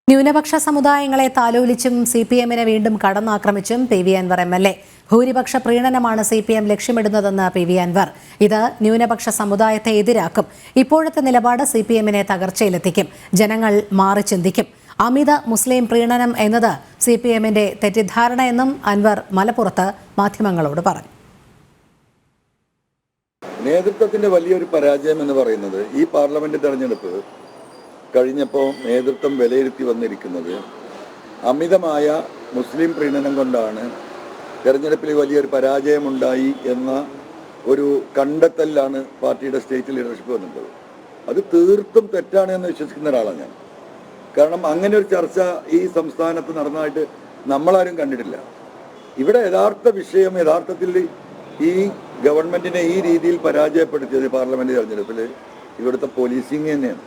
ന്യൂനപക്ഷ സമുദായങ്ങളെ താലോലിച്ചും സിപിഎമ്മിനെ വീണ്ടും കടന്നാക്രമിച്ചും P V Anwar MLA. ഭൂരിപക്ഷ പ്രീണനമാണ് സിപിഎം ലക്ഷ്യമിടുന്നതെന്ന് പി വി അൻവർ. ഇത് ന്യൂനപക്ഷ സമുദായത്തെ എതിരാക്കും. ഇപ്പോഴത്തെ നിലപാട് സിപിഎമ്മിനെ തകർച്ചയിലെത്തിക്കും. ജനങ്ങൾ മാറി ചിന്തിക്കും. അമിത മുസ്ലിം പ്രീണനം എന്നത് സിപിഎമ്മിന്റെ തെറ്റിദ്ധാരണയെന്നും അൻവർ മലപ്പുറത്ത് മാധ്യമങ്ങളോട് പറഞ്ഞു. നേതൃത്വത്തിന്റെ വലിയൊരു പരാജയം എന്ന് പറയുന്നത് ഈ പാർലമെന്റ് തെരഞ്ഞെടുപ്പ് കഴിഞ്ഞപ്പോൾ നേതൃത്വം വിലയിരുത്തി വന്നിരിക്കുന്നത് അമിതമായ മുസ്ലിം പ്രീണനം കൊണ്ടാണ് തെരഞ്ഞെടുപ്പിൽ വലിയൊരു പരാജയമുണ്ടായി എന്ന ഒരു കണ്ടെത്തലിലാണ് പാർട്ടിയുടെ സ്റ്റേറ്റ് ലീഡർഷിപ്പ് വന്നിട്ടുള്ളത്. അത് തീർത്തും തെറ്റാണ് എന്ന് വിശ്വസിക്കുന്ന ഒരാളാണ് ഞാൻ. കാരണം അങ്ങനെ ഒരു ചർച്ച ഈ സംസ്ഥാനത്ത് നടന്നതായിട്ട് നമ്മളാരും കണ്ടിട്ടില്ല. ഇവിടെ യഥാർത്ഥത്തിൽ ഈ ഗവൺമെന്റിനെ ഈ രീതിയിൽ പരാജയപ്പെടുത്തിയത് പാർലമെന്റ് തെരഞ്ഞെടുപ്പിൽ ഇവിടുത്തെ പോലീസിങ് തന്നെയാണ്.